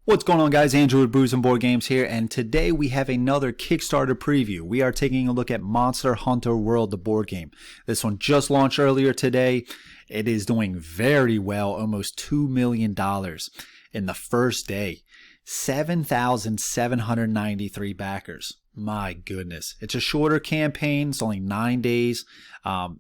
What's going on, guys? Andrew with Brews and Board Games here, and today we have another Kickstarter preview. We are taking a look at Monster Hunter World, the board game. This one just launched earlier today. It is doing very well, almost $2 million in the first day. 7,793 backers. My goodness. It's a shorter campaign. It's only 9 days.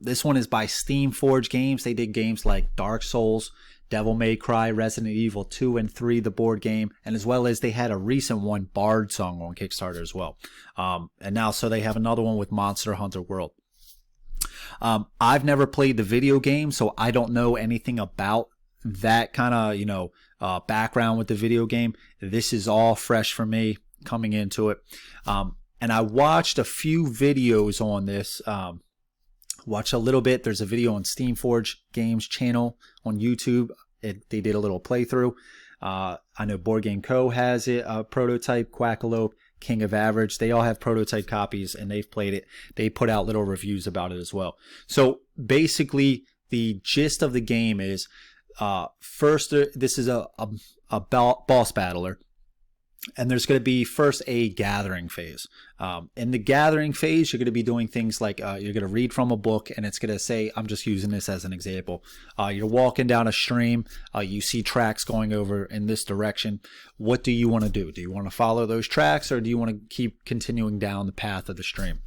This one is by Steamforged Games. They did games like Dark Souls, Devil May Cry, Resident Evil 2 and 3, the board game, and as well as they had a recent one, Bard Song, on Kickstarter as well. And now, so they have another one with Monster Hunter World. I've never played the video game, so I don't know anything about that kind of, background with the video game. This is all fresh for me coming into it. And I watched a few videos on this. Watch a little bit. There's a video on Steamforged Games channel on YouTube. They did a little playthrough. I know Boardgameco has it, prototype, Quackalope, King of Average. They all have prototype copies and they've played it. They put out little reviews about it as well. So basically, the gist of the game is, first, this is a boss battler. And there's going to be first a gathering phase. In the gathering phase, you're going to be doing things like you're going to read from a book, and it's going to say, I'm just using this as an example. You're walking down a stream. You see tracks going over in this direction. What do you want to do? Do you want to follow those tracks, or do you want to keep continuing down the path of the stream?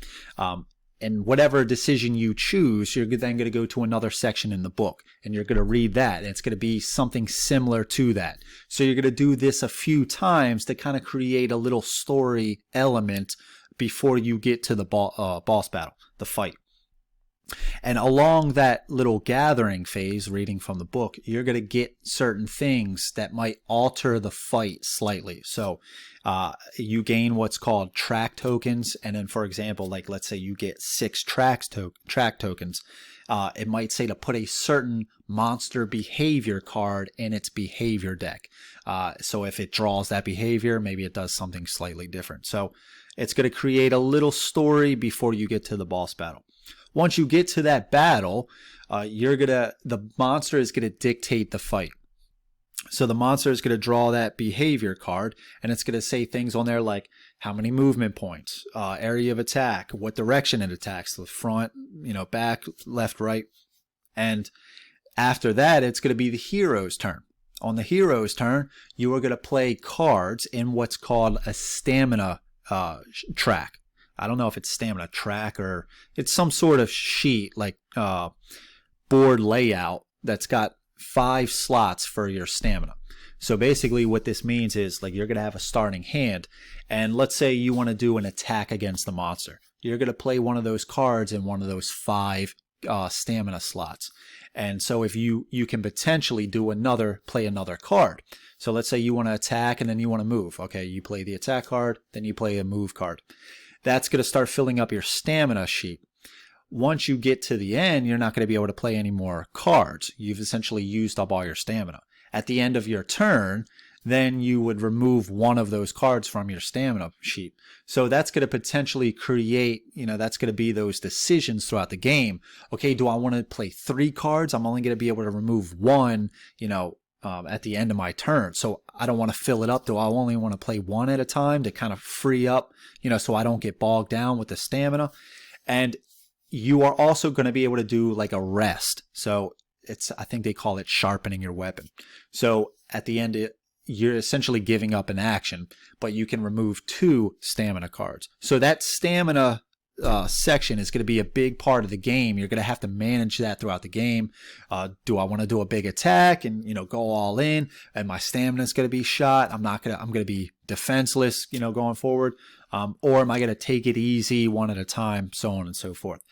And whatever decision you choose, you're then going to go to another section in the book, and you're going to read that, and it's going to be something similar to that. So you're going to do this a few times to kind of create a little story element before you get to the boss battle, the fight. And along that little gathering phase, reading from the book, you're going to get certain things that might alter the fight slightly. So you gain what's called track tokens. And then, for example, like let's say you get 6 track tokens. It might say to put a certain monster behavior card in its behavior deck. So if it draws that behavior, maybe it does something slightly different. So it's going to create a little story before you get to the boss battle. Once you get to that battle, the monster is going to dictate the fight. So the monster is going to draw that behavior card, and it's going to say things on there like how many movement points, area of attack, what direction it attacks, the front, back, left, right. And after that, it's going to be the hero's turn. On the hero's turn, you are going to play cards in what's called a stamina track. I don't know if it's stamina track or it's some sort of sheet like board layout that's got 5 slots for your stamina. So basically what this means is like you're going to have a starting hand, and let's say you want to do an attack against the monster. You're going to play one of those cards in one of those 5 stamina slots. And so if you can potentially play another card. So let's say you want to attack and then you want to move. Okay, you play the attack card, then you play a move card. That's going to start filling up your stamina sheet. Once you get to the end, you're not going to be able to play any more cards. You've essentially used up all your stamina. At the end of your turn, then you would remove one of those cards from your stamina sheet. So that's going to potentially create, that's going to be those decisions throughout the game. Okay, do I want to play 3 cards? I'm only going to be able to remove 1, at the end of my turn. So I don't want to fill it up. Do I only want to play 1 at a time to kind of free up, so I don't get bogged down with the stamina? And you are also going to be able to do like a rest. So I think they call it sharpening your weapon. So at the end, you're essentially giving up an action, but you can remove 2 stamina cards. So that stamina section is going to be a big part of the game. You're going to have to manage that throughout the game. Do I want to do a big attack and go all in, and my stamina is going to be shot? I'm going to be defenseless, going forward. Or am I going to take it easy one at a time, so on and so forth.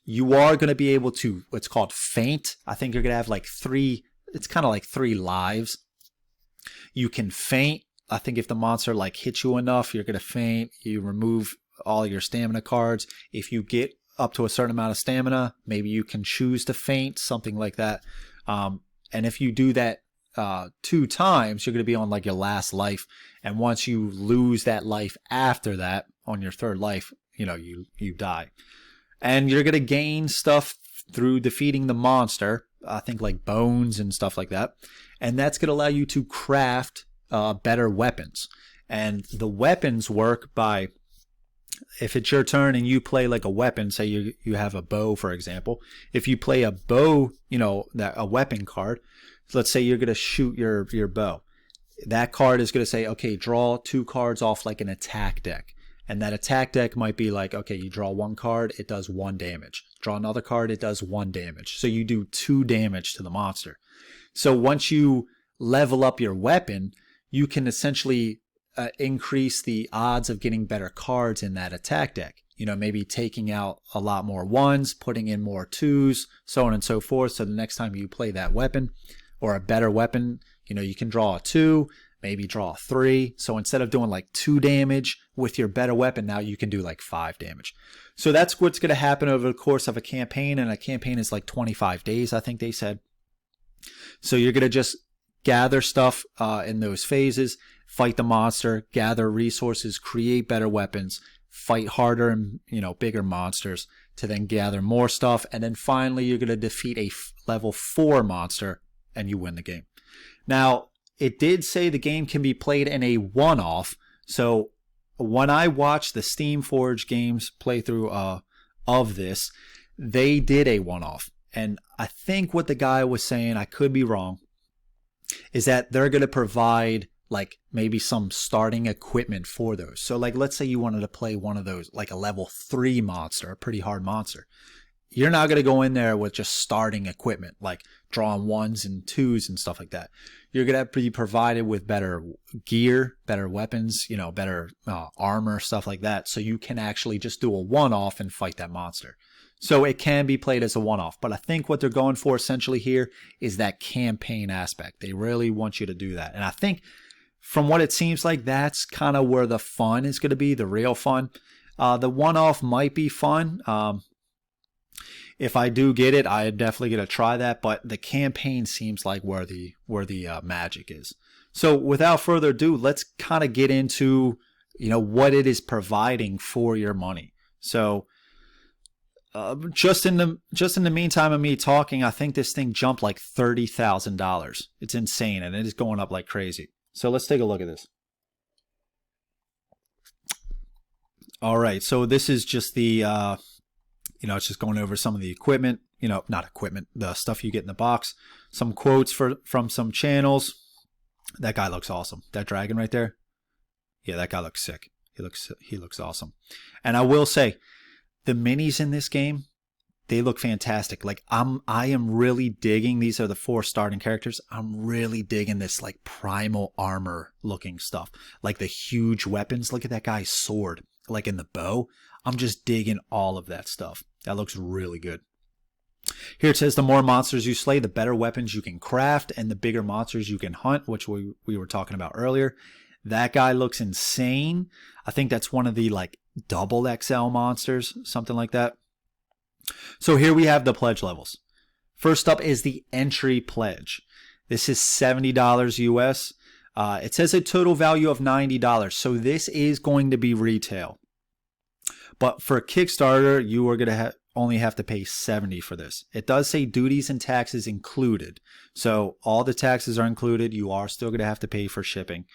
You are going to be able to what's called feint. I think you're going to have like 3. It's kind of like 3 lives. You can feint. I think if the monster hits you enough, you're going to feint. You remove all your stamina cards. If you get up to a certain amount of stamina, maybe you can choose to feint, something like that. And if you do that 2 times, you're going to be on your last life. And once you lose that life after that, on your 3rd life, you die. And you're going to gain stuff through defeating the monster. I think bones and stuff like that. And that's going to allow you to craft better weapons. And the weapons work by, if it's your turn and you play like a weapon, say you have a bow, for example. If you play a bow, a weapon card, let's say you're going to shoot your bow. That card is going to say, okay, draw 2 cards off like an attack deck. And that attack deck might be like, okay, you draw 1 card, it does 1 damage. Draw another card, it does 1 damage. So you do 2 damage to the monster. So once you level up your weapon, you can essentially increase the odds of getting better cards in that attack deck. Maybe taking out a lot more 1s, putting in more 2s, so on and so forth. So the next time you play that weapon or a better weapon, you can draw a 2, maybe draw a 3. So instead of doing like 2 damage with your better weapon, now you can do like 5 damage. So that's what's going to happen over the course of a campaign. And a campaign is like 25 days, I think they said. So you're going to just gather stuff in those phases, fight the monster, gather resources, create better weapons, fight harder and bigger monsters to then gather more stuff. And then finally you're going to defeat a level 4 monster and you win the game. Now, it did say the game can be played in a one-off. So when I watched the Steamforged games playthrough of this, they did a one-off. And I think what the guy was saying, I could be wrong, is that they're going to provide like maybe some starting equipment for those. So like, let's say you wanted to play one of those, like a level 3 monster, a pretty hard monster. You're not going to go in there with just starting equipment, like drawing 1s and 2s and stuff like that. You're going to be provided with better gear, better weapons, better armor, stuff like that. So you can actually just do a one-off and fight that monster. So it can be played as a one-off. But I think what they're going for essentially here is that campaign aspect. They really want you to do that. And I think from what it seems like, that's kind of where the fun is going to be, the real fun. The one-off might be fun. If I do get it, I'm definitely going to try that. But the campaign seems like where the magic is. So without further ado, let's kind of get into what it is providing for your money. So just in the meantime of me talking, I think this thing jumped like $30,000. It's insane, and it is going up like crazy. So let's take a look at this. All right, so this is just the it's just going over some of the equipment, not equipment, the stuff you get in the box. Some quotes from some channels. That guy looks awesome. That dragon right there. Yeah, that guy looks sick. He looks awesome. And I will say, the minis in this game, they look fantastic. Like I am really digging, these are the 4 starting characters. I'm really digging this like primal armor looking stuff. Like the huge weapons. Look at that guy's sword. Like in the bow. I'm just digging all of that stuff. That looks really good. Here it says the more monsters you slay, the better weapons you can craft and the bigger monsters you can hunt, which we were talking about earlier. That guy looks insane. I think that's one of the like double XL monsters, something like that. So here we have the pledge levels. First up is the entry pledge. This is $70 US. It says a total value of $90. So this is going to be retail. But for Kickstarter, you are going to only have to pay $70 for this. It does say duties and taxes included. So all the taxes are included. You are still going to have to pay for shipping.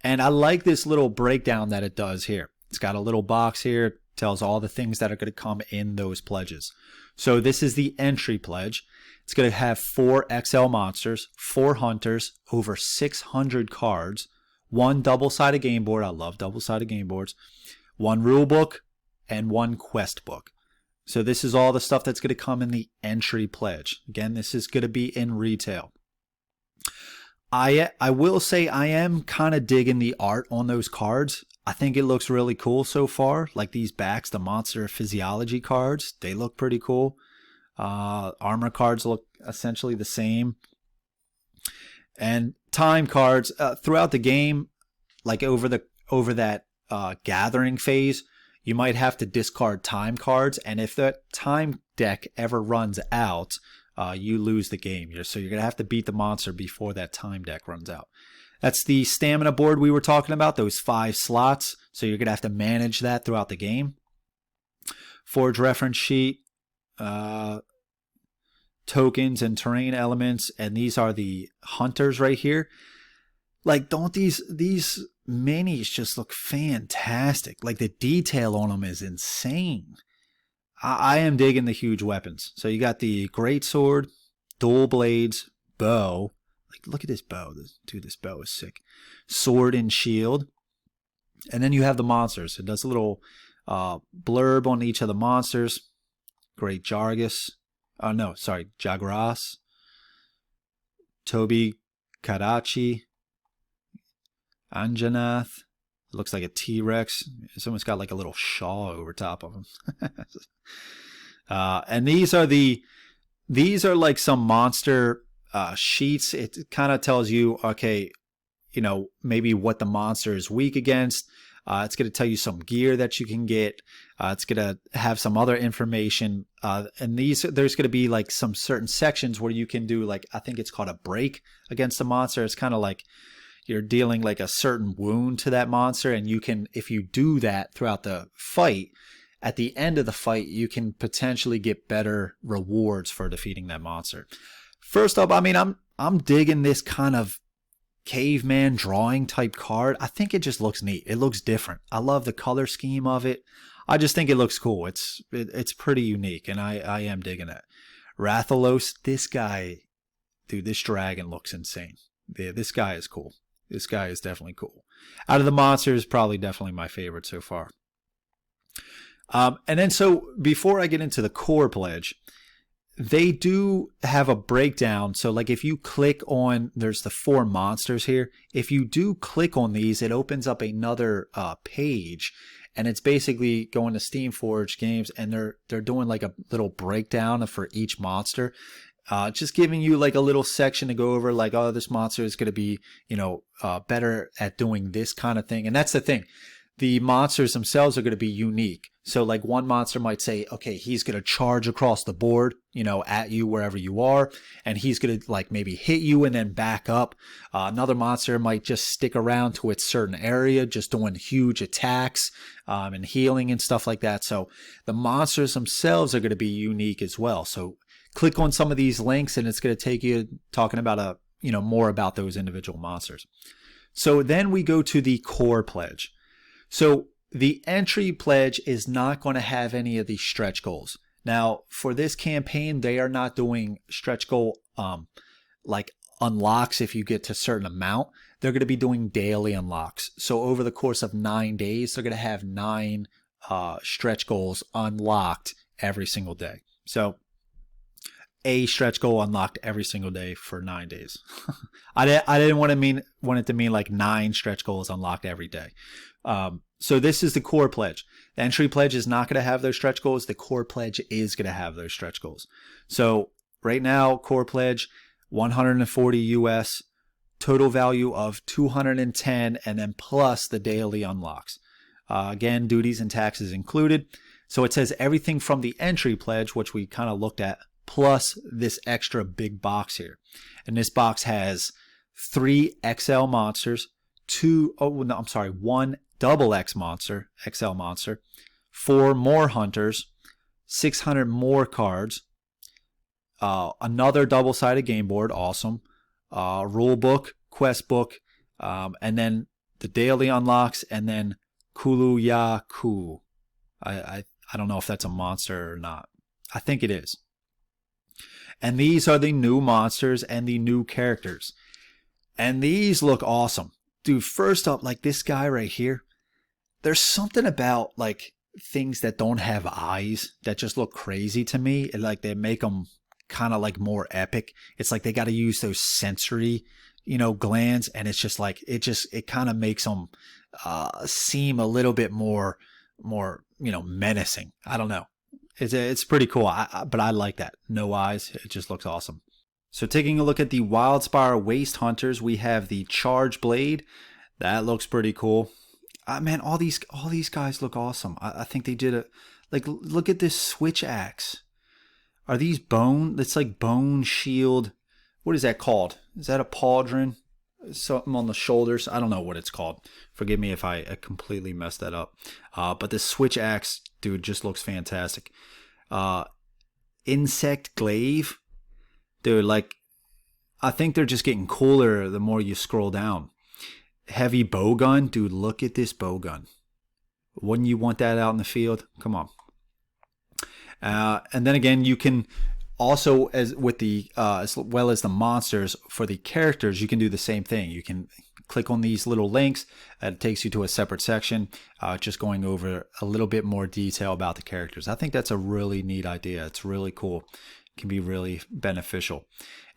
And I like this little breakdown that it does here. It's got a little box here. Tells all the things that are going to come in those pledges. So this is the entry pledge. It's going to have 4 XL monsters, 4 hunters, over 600 cards, 1 double-sided game board. I love double-sided game boards. 1 rule book, and 1 quest book. So this is all the stuff that's going to come in the entry pledge. Again, this is going to be in retail. I will say I am kind of digging the art on those cards. I think it looks really cool so far. Like these backs, the monster physiology cards, they look pretty cool. Armor cards look essentially the same. And time cards throughout the game, like over that gathering phase, you might have to discard time cards, and if that time deck ever runs out, you lose the game. So you're going to have to beat the monster before that time deck runs out. That's the stamina board we were talking about, those 5 slots. So you're going to have to manage that throughout the game. Forge reference sheet, tokens and terrain elements, and these are the hunters right here. Like, don't these minis just look fantastic? Like, the detail on them is insane. I am digging the huge weapons. So you got the great sword, dual blades, bow. Like, look at this bow. Dude, this bow is sick. Sword and shield. And then you have the monsters. It does a little blurb on each of the monsters. Great Jargus. Oh, no, sorry. Jagras. Toby Karachi. Anjanath. Looks like a T-Rex. Someone's got like a little shawl over top of him. And these are like some monster sheets. It kind of tells you, okay, you know, maybe what the monster is weak against. It's going to tell you some gear that you can get. It's going to have some other information. And there's going to be like some certain sections where you can do, like, I think it's called a break against the monster. It's kind of like you're dealing like a certain wound to that monster. And you can, if you do that throughout the fight, at the end of the fight, you can potentially get better rewards for defeating that monster. First up, I mean, I'm digging this kind of caveman drawing type card. I think it just looks neat. It looks different. I love the color scheme of it. I just think it looks cool. It's pretty unique, and I am digging it. Rathalos, this guy, dude, this dragon looks insane. Yeah, this guy is cool. This guy is definitely cool. Out of the monsters, probably definitely my favorite so far. And then, so before I get into the core pledge, they do have a breakdown. So like if you click on, there's the 4 monsters here. If you do click on these, it opens up another page, and it's basically going to Steamforged games, and they're doing like a little breakdown for each monster. Just giving you like a little section to go over, like, oh, this monster is going to be, you know, better at doing this kind of thing. And that's the thing. The monsters themselves are going to be unique. So like one monster might say, okay, he's going to charge across the board, you know, at you wherever you are. And he's going to like maybe hit you and then back up. Another monster might just stick around to its certain area, just doing huge attacks and healing and stuff like that. So the monsters themselves are going to be unique as well. So click on some of these links and it's going to take you talking about more about those individual monsters. So then we go to the core pledge. So the entry pledge is not going to have any of these stretch goals. Now, for this campaign, they are not doing stretch goal like unlocks if you get to a certain amount. They're going to be doing daily unlocks. So over the course of 9 days, they're going to have 9 stretch goals unlocked every single day. So a stretch goal unlocked every single day for 9 days. I didn't want it to mean like 9 stretch goals unlocked every day. So this is the core pledge. The entry pledge is not going to have those stretch goals. The core pledge is going to have those stretch goals. So right now, core pledge, 140 US, total value of 210, and then plus the daily unlocks. Again, duties and taxes included. So it says everything from the entry pledge, which we kind of looked at, plus this extra big box here. And this box has 3 XL monsters, 1 double X monster, XL monster, 4 more hunters, 600 more cards, another double-sided game board, awesome, rule book, quest book, and then the daily unlocks, and then Kulu Ya Ku. I don't know if that's a monster or not. I think it is. And these are the new monsters and the new characters. And these look awesome. Dude, first up, like this guy right here, there's something about like things that don't have eyes that just look crazy to me. Like they make them kind of like more epic. It's like they got to use those sensory, glands. And it's just like, it kind of makes them seem a little bit more, menacing. I don't know. It's pretty cool. But I like that. No eyes. It just looks awesome. So taking a look at the Wildspire Waste Hunters, we have the Charge Blade. That looks pretty cool. Man, all these guys look awesome. I think they did look at this switch axe. Are these bone? It's like bone shield. What is that called? Is that a pauldron? Something on the shoulders. I don't know what it's called. Forgive me if I completely messed that up. But this switch axe, dude, just looks fantastic. Insect glaive. Dude, like, I think they're just getting cooler the more you scroll down. heavy bow gun. Dude, look at this bow gun. Wouldn't you want that out in the field? Come on. And then again, you can also, as with the as well as the monsters, for the characters, you can do the same thing. You can click on these little links. It takes you to a separate section, just going over a little bit more detail about the characters. I think that's a really neat idea. It's really cool. It can be really beneficial.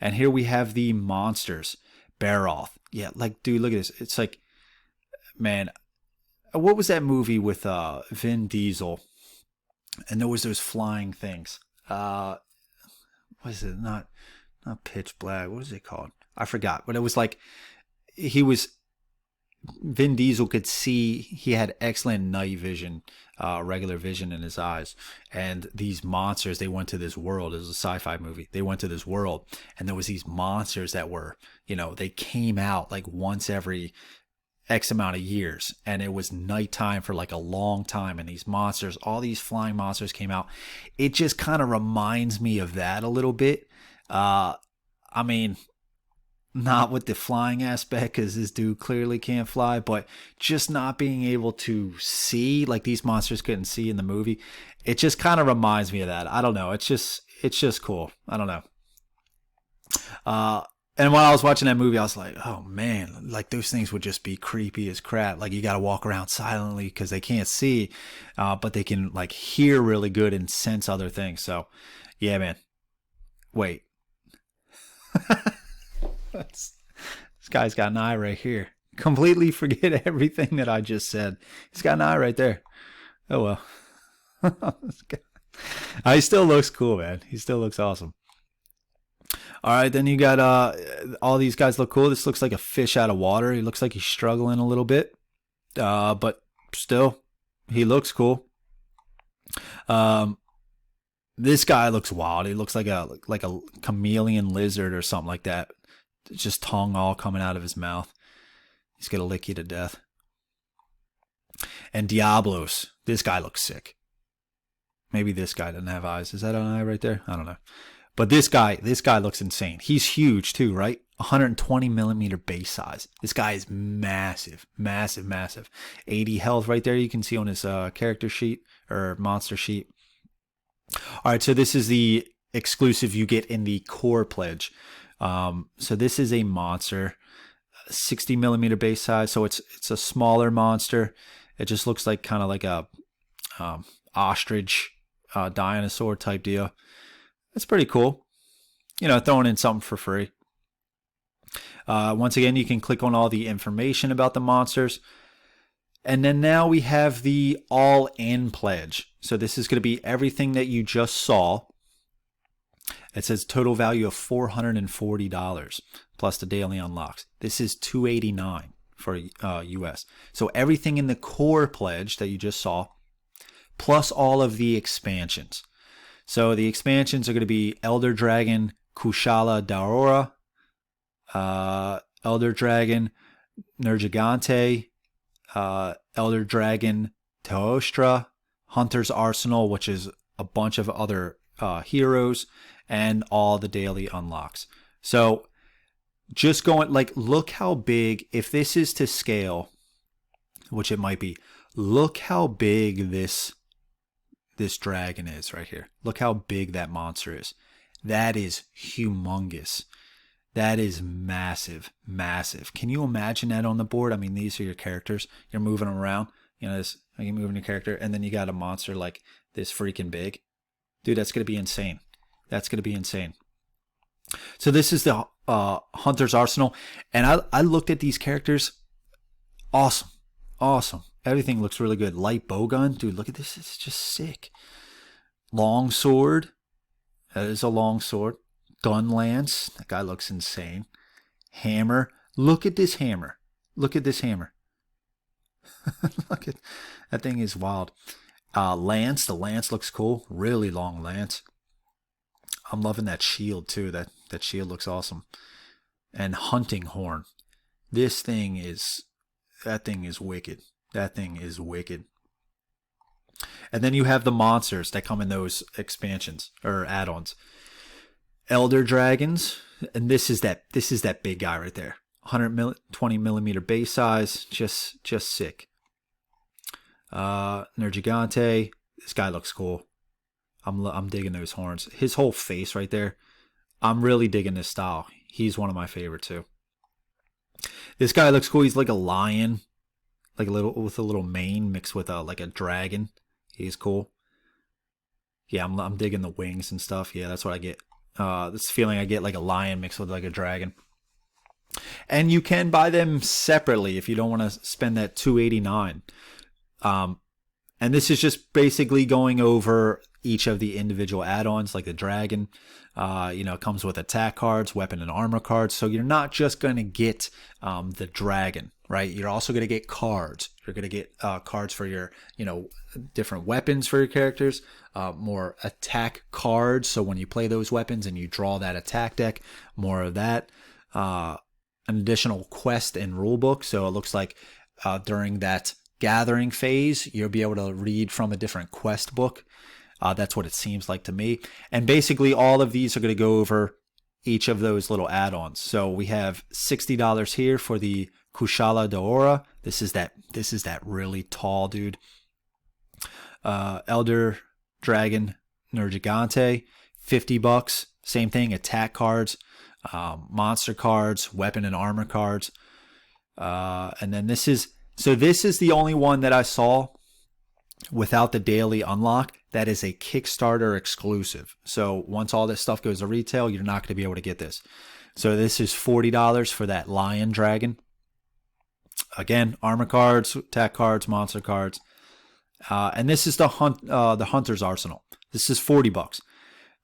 And here we have the monsters. Baroth. Yeah, like, dude, look at this. It's like, man, what was that movie with Vin Diesel? And there was those flying things. What is it? Not Pitch Black. What was it called? I forgot. But it was like, Vin Diesel could see, he had excellent night vision, regular vision in his eyes. And these monsters, they went to this world. It was a sci-fi movie. They went to this world, and there was these monsters that were, they came out like once every X amount of years, and it was nighttime for like a long time. And these monsters, all these flying monsters came out. It just kind of reminds me of that a little bit. I mean, not with the flying aspect, because this dude clearly can't fly, but just not being able to see, like these monsters couldn't see in the movie. It just kind of reminds me of that. I don't know. It's just cool. I don't know. And when I was watching that movie, I was like, oh man, like those things would just be creepy as crap. Like you got to walk around silently because they can't see, but they can like hear really good and sense other things. So yeah, man. Wait. This guy's got an eye right here. Completely forget everything that I just said. He's got an eye right there. Oh well. He still looks cool, man. He still looks awesome. All right, then you got all these guys look cool. This looks like a fish out of water. He looks like he's struggling a little bit, but still, he looks cool. This guy looks wild. He looks like a chameleon lizard or something like that. Just tongue all coming out of his mouth. He's gonna lick you to death. And Diablos. This guy looks sick. Maybe this guy doesn't have eyes. Is that an eye right there? I don't know. But this guy looks insane. He's huge too, right? 120 millimeter base size. This guy is massive, massive, massive. 80 health right there. You can see on his character sheet or monster sheet. All right, so this is the exclusive you get in the core pledge. So this is a monster, 60 millimeter base size. So it's a smaller monster. It just looks like kind of like a ostrich, dinosaur type deal. It's pretty cool. Throwing in something for free. Once again, you can click on all the information about the monsters. And then now we have the all-in pledge. So this is going to be everything that you just saw. It says total value of $440 plus the daily unlocks. This is $289 for US. So everything in the core pledge that you just saw, plus all of the expansions. So the expansions are going to be Elder Dragon Kushala Daora, Elder Dragon Nergigante, Elder Dragon Teostra, Hunter's Arsenal, which is a bunch of other heroes, and all the daily unlocks. So just going, like, look how big, if this is to scale, which it might be, look how big this dragon is right here. Look how big that monster is. That is humongous. That is massive, massive. Can you imagine that on the board? I mean, these are your characters. You're moving them around. This, you're moving your character, and then you got a monster like this freaking big. Dude, that's going to be insane. That's going to be insane. So this is the Hunter's Arsenal. And I looked at these characters. Awesome. Awesome. Everything looks really good. Light bowgun. Dude, look at this. It's just sick. Long sword. That is a long sword. Gun lance. That guy looks insane. Hammer. Look at this hammer. Look at this hammer. Look at that thing is wild. Lance. The lance looks cool. Really long lance. I'm loving that shield too. That shield looks awesome. And hunting horn. That thing is wicked. That thing is wicked. And then you have the monsters that come in those expansions or add-ons. Elder dragons, and this is that big guy right there. 120 millimeter base size, just sick. Nergigante, this guy looks cool. I'm digging those horns. His whole face right there. I'm really digging this style. He's one of my favorites too. This guy looks cool. He's like a lion, like a little with a little mane mixed with like a dragon. He's cool. Yeah, I'm digging the wings and stuff. Yeah, that's what I get. This feeling I get like a lion mixed with like a dragon. And you can buy them separately if you don't want to spend that $289. And this is just basically going over each of the individual add-ons, like the dragon. It comes with attack cards, weapon and armor cards. So you're not just going to get the dragon, right? You're also going to get cards. You're going to get cards for your, different weapons for your characters, more attack cards. So when you play those weapons and you draw that attack deck, more of that. An additional quest and rule book. So it looks like during that gathering phase, you'll be able to read from a different quest book. That's what it seems like to me. And basically all of these are going to go over each of those little add-ons. So we have $60 here for the Kushala Daora. This is that really tall dude. Elder Dragon Nergigante, $50. Same thing, attack cards, monster cards, weapon and armor cards. And then this is the only one that I saw without the daily unlock that is a Kickstarter exclusive. So once all this stuff goes to retail, you're not going to be able to get this. So this is $40 for that lion dragon. Again, armor cards, attack cards, monster cards. And this is the Hunter's Arsenal. This is $40.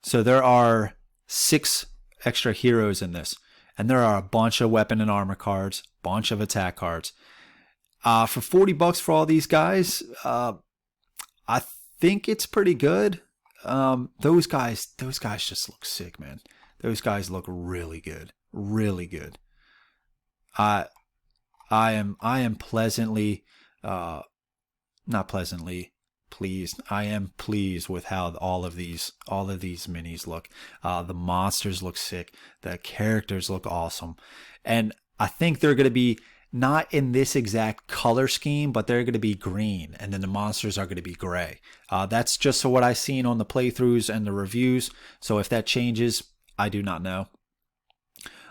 So there are 6 extra heroes in this. And there are a bunch of weapon and armor cards, bunch of attack cards. For $40 for all these guys, I think it's pretty good. Those guys just look sick, man. Those guys look really good, really good. I am pleasantly, not pleasantly pleased. I am pleased with how all of these minis look. The monsters look sick. The characters look awesome, and I think they're gonna be not in this exact color scheme, but they're going to be green, and then the monsters are going to be gray. That's just what I've seen on the playthroughs and the reviews. So if that changes, I do not know.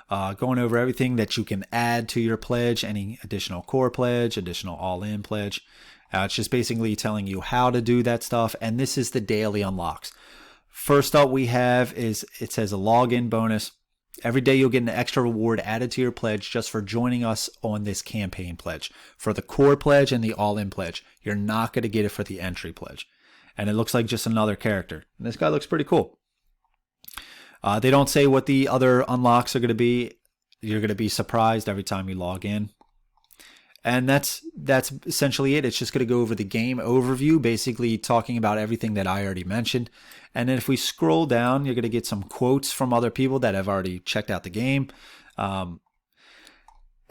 Going over everything that you can add to your pledge, any additional core pledge, additional all-in pledge. It's just basically telling you how to do that stuff, and this is the daily unlocks. First up we have is, it says a login bonus. Every day you'll get an extra reward added to your pledge just for joining us on this campaign pledge. For the core pledge and the all-in pledge, you're not going to get it for the entry pledge. And it looks like just another character. And this guy looks pretty cool. They don't say what the other unlocks are going to be. You're going to be surprised every time you log in. And that's essentially it. It's just going to go over the game overview, basically talking about everything that I already mentioned. And then if we scroll down, you're going to get some quotes from other people that have already checked out the game. And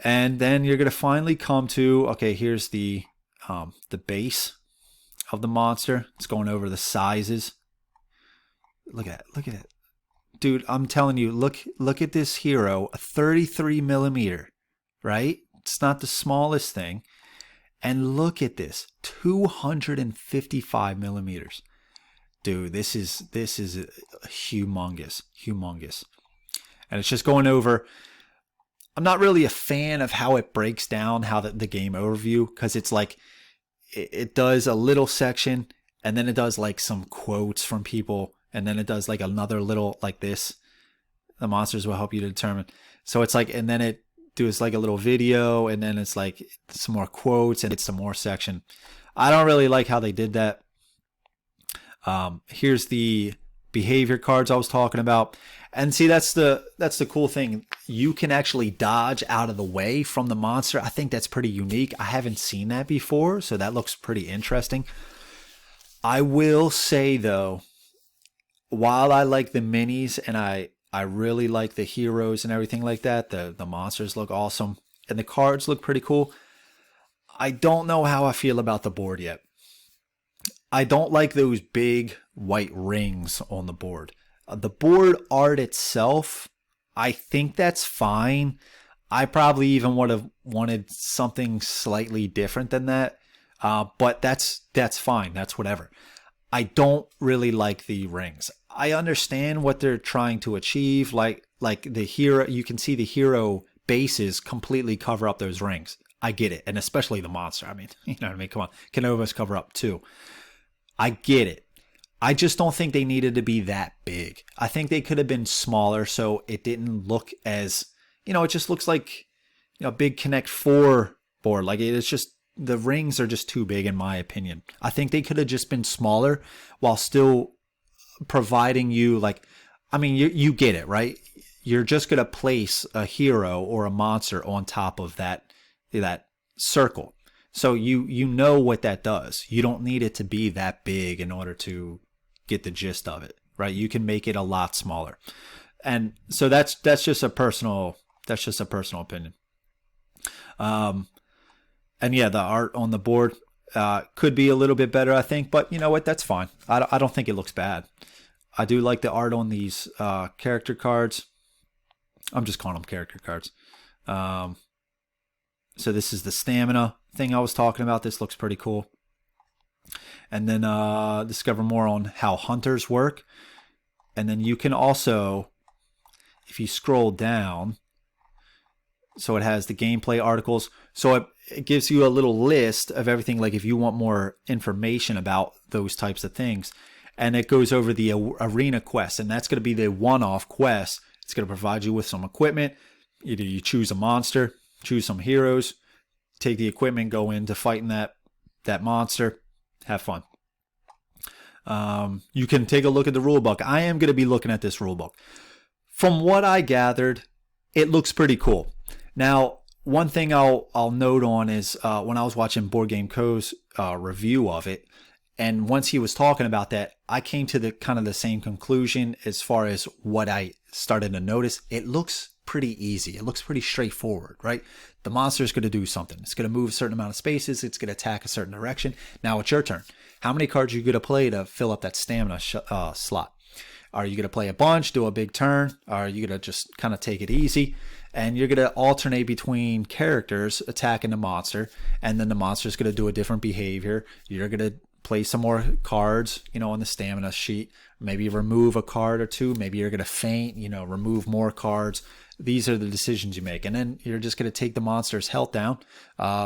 then you're going to finally come to, okay, here's the base of the monster. It's going over the sizes. Look at it. Dude, I'm telling you, look at this hero, a 33 millimeter, right? It's not the smallest thing. And look at this, 255 millimeters. Dude, this is humongous. And it's just going over. I'm not really a fan of how it breaks down how the game overview, because it's like it does a little section and then it does like some quotes from people, and then it does like another little like this. The monsters will help you to determine. So it's like, and then it does like a little video, and then it's like some more quotes and it's some more section. I don't really like how they did that. Here's the behavior cards I was talking about. And see, that's the cool thing. You can actually dodge out of the way from the monster. I think that's pretty unique. I haven't seen that before, so that looks pretty interesting. I will say though, while I like the minis and I really like the heroes and everything like that, the monsters look awesome and the cards look pretty cool, I don't know how I feel about the board yet. I don't like those big white rings on the board. The board art itself, I think that's fine. I probably even would have wanted something slightly different than that. But that's fine. That's whatever. I don't really like the rings. I understand what they're trying to achieve. Like the hero, you can see the hero bases completely cover up those rings. I get it, and especially the monster. I mean, you know what I mean? Come on, Canovas cover up too. I get it. I just don't think they needed to be that big. I think they could have been smaller, so it didn't look as, it just looks like a big Connect 4 board. Like it's just, the rings are just too big in my opinion. I think they could have just been smaller while still providing you you get it, right? You're just going to place a hero or a monster on top of that circle. So you know what that does. You don't need it to be that big in order to get the gist of it, right? You can make it a lot smaller. And so that's just a personal opinion. And yeah, the art on the board could be a little bit better, I think, but you know what? That's fine. I don't think it looks bad. I do like the art on these character cards. I'm just calling them character cards. So this is the stamina thing I was talking about. This looks pretty cool. And then discover more on how hunters work. And then you can also, if you scroll down, so it has the gameplay articles. So it gives you a little list of everything, like if you want more information about those types of things. And it goes over the arena quest, and that's going to be the one-off quest. It's going to provide you with some equipment. Either you choose a monster, choose some heroes, take the equipment, go into fighting that monster, have fun. You can take a look at the rulebook. I am going to be looking at this rulebook. From what I gathered, it looks pretty cool. Now, one thing I'll note on is when I was watching Boardgameco's review of it, and once he was talking about that, I came to the kind of the same conclusion as far as what I started to notice. It looks pretty easy. It looks pretty straightforward, right? The monster is going to do something. It's going to move a certain amount of spaces. It's going to attack a certain direction. Now it's your turn. How many cards are you going to play to fill up that stamina slot? Are you going to play a bunch, do a big turn? Are you going to just kind of take it easy? And you're going to alternate between characters attacking the monster, and then the monster is going to do a different behavior. You're going to play some more cards, on the stamina sheet. Maybe remove a card or two. Maybe you're going to feint, remove more cards. These are the decisions you make. And then you're just going to take the monster's health down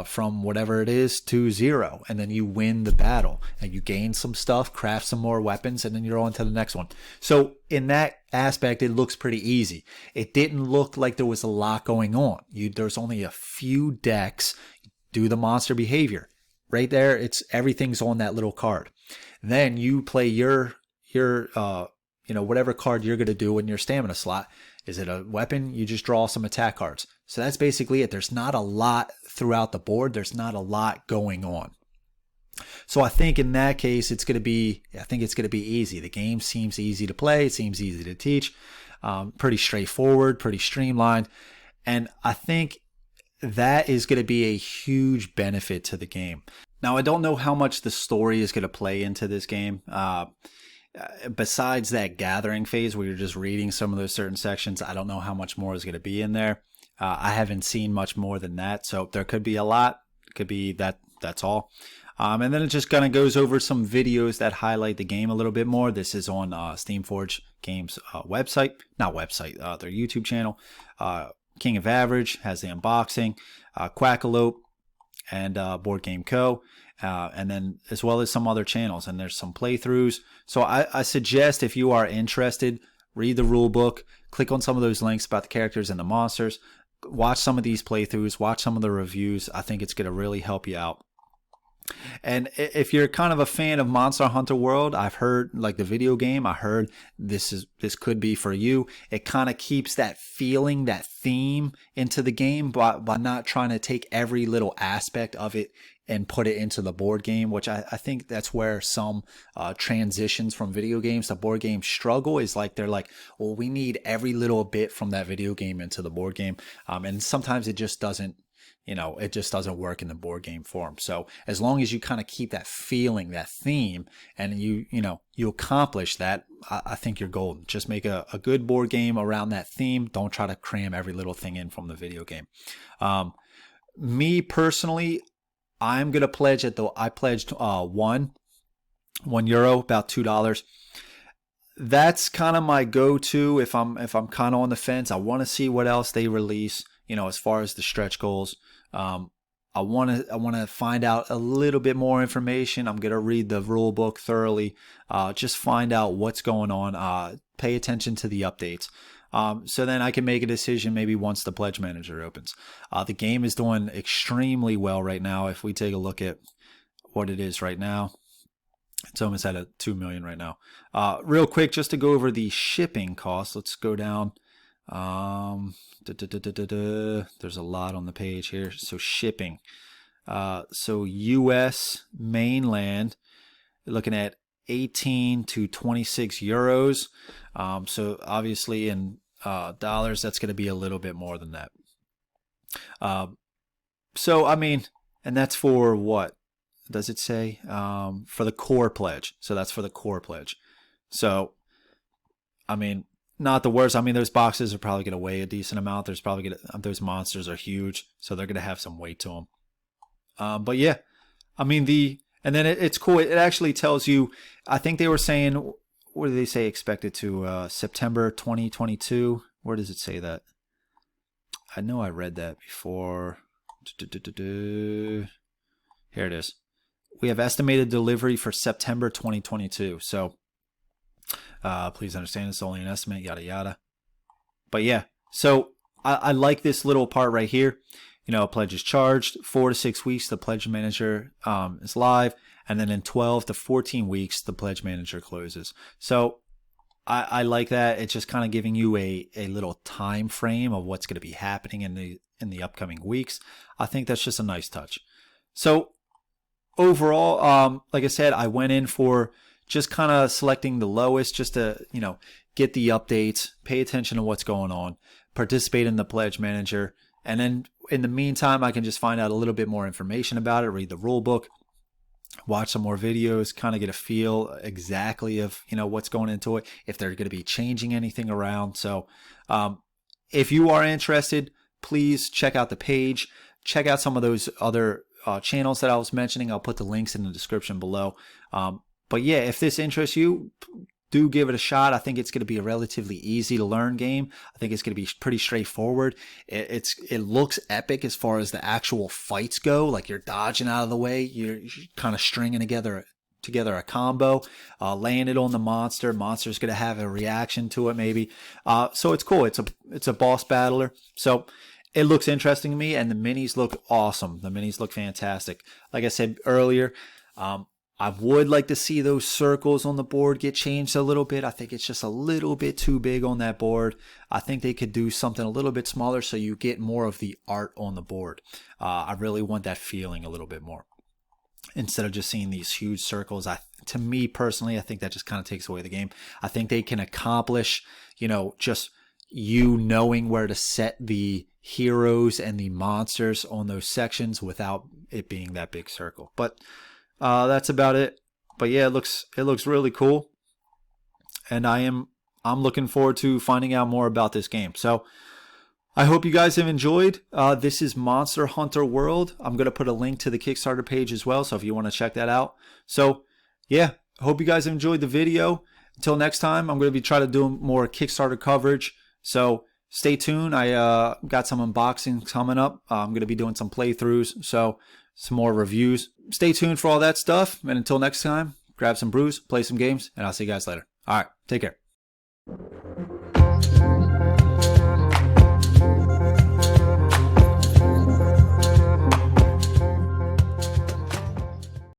from whatever it is to 0. And then you win the battle. And you gain some stuff, craft some more weapons, and then you're on to the next one. So in that aspect, it looks pretty easy. It didn't look like there was a lot going on. There's only a few decks. Do the monster behavior. Right there, everything's on that little card. Then you play your whatever card you're going to do in your stamina slot. Is it a weapon? You just draw some attack cards. So that's basically it. There's not a lot throughout the board. There's not a lot going on. So I think in that case, it's going to be easy. The game seems easy to play. It seems easy to teach. Pretty straightforward, pretty streamlined. And I think that is going to be a huge benefit to the game. Now, I don't know how much the story is going to play into this game. Besides that gathering phase where you're just reading some of those certain sections, I don't know how much more is going to be in there. I haven't seen much more than that. So there could be a lot. It could be that's all. And then it just kind of goes over some videos that highlight the game a little bit more. This is on Steamforged Games website. Not website, their YouTube channel. King of Average has the unboxing, Quackalope, and Boardgameco, and then as well as some other channels. And there's some playthroughs. So I suggest if you are interested, read the rule book, click on some of those links about the characters and the monsters, watch some of these playthroughs, watch some of the reviews. I think it's going to really help you out. And if you're kind of a fan of Monster Hunter World, I've heard, like the video game, I heard this could be for you. It kind of keeps that feeling, that theme into the game by not trying to take every little aspect of it and put it into the board game, which I think that's where some transitions from video games to board games struggle, is like they're like, well, we need every little bit from that video game into the board game. And sometimes it just doesn't it just doesn't work in the board game form. So as long as you kind of keep that feeling, that theme, and you accomplish that, I think you're golden. Just make a good board game around that theme. Don't try to cram every little thing in from the video game. Me personally, I'm gonna pledge I pledged €1, about $2. That's kind of my go-to if I'm kind of on the fence. I want to see what else they release, as far as the stretch goals. I want to find out a little bit more information. I'm going to read the rule book thoroughly, just find out what's going on, pay attention to the updates. So then I can make a decision maybe once the pledge manager opens. The game is doing extremely well right now. If we take a look at what it is right now, it's almost at 2 million right now. Real quick, just to go over the shipping costs, let's go down. There's a lot on the page here. So shipping. So US mainland, looking at 18 to 26 euros. So obviously in dollars, that's going to be a little bit more than that. So I mean, and that's for what? Does it say? For the core pledge. So that's for the core pledge. So, I mean, not the worst. I mean, those boxes are probably going to weigh a decent amount. Those monsters are huge, so they're going to have some weight to them. But yeah, I mean, and then it's cool. It actually tells you, I think they were saying, what do they say expected to September 2022? Where does it say that? I know I read that before. Here it is. We have estimated delivery for September 2022. So please understand it's only an estimate, yada, yada. But yeah, so I like this little part right here. A pledge is charged 4 to 6 weeks. The pledge manager is live. And then in 12 to 14 weeks, the pledge manager closes. So I like that. It's just kind of giving you a little time frame of what's going to be happening in the upcoming weeks. I think that's just a nice touch. So overall, like I said, I went in for just kind of selecting the lowest, just to, get the updates, pay attention to what's going on, participate in the pledge manager. And then in the meantime, I can just find out a little bit more information about it, read the rule book, watch some more videos, kind of get a feel exactly of, what's going into it, if they're going to be changing anything around. So if you are interested, please check out the page, check out some of those other channels that I was mentioning. I'll put the links in the description below. But yeah, if this interests you, do give it a shot. I think it's going to be a relatively easy to learn game. I think it's going to be pretty straightforward. It looks epic as far as the actual fights go. Like you're dodging out of the way. You're kind of stringing together a combo, laying it on the monster. Monster's going to have a reaction to it maybe. So it's cool. It's a boss battler. So it looks interesting to me, and the minis look awesome. The minis look fantastic. Like I said earlier, I would like to see those circles on the board get changed a little bit. I think it's just a little bit too big on that board. I think they could do something a little bit smaller so you get more of the art on the board. I really want that feeling a little bit more, instead of just seeing these huge circles. To me personally, I think that just kind of takes away the game. I think they can accomplish, just you knowing where to set the heroes and the monsters on those sections without it being that big circle. But that's about it. But yeah, it looks really cool, and I'm looking forward to finding out more about this game. So I hope you guys have enjoyed. This is Monster Hunter World. I'm going to put a link to the Kickstarter page as well, so if you want to check that out. So yeah, I hope you guys have enjoyed the video. Until next time, I'm going to be trying to do more Kickstarter coverage. So stay tuned. I got some unboxings coming up. I'm going to be doing some playthroughs, so some more reviews. Stay tuned for all that stuff. And until next time, grab some brews, play some games, and I'll see you guys later. All right, take care.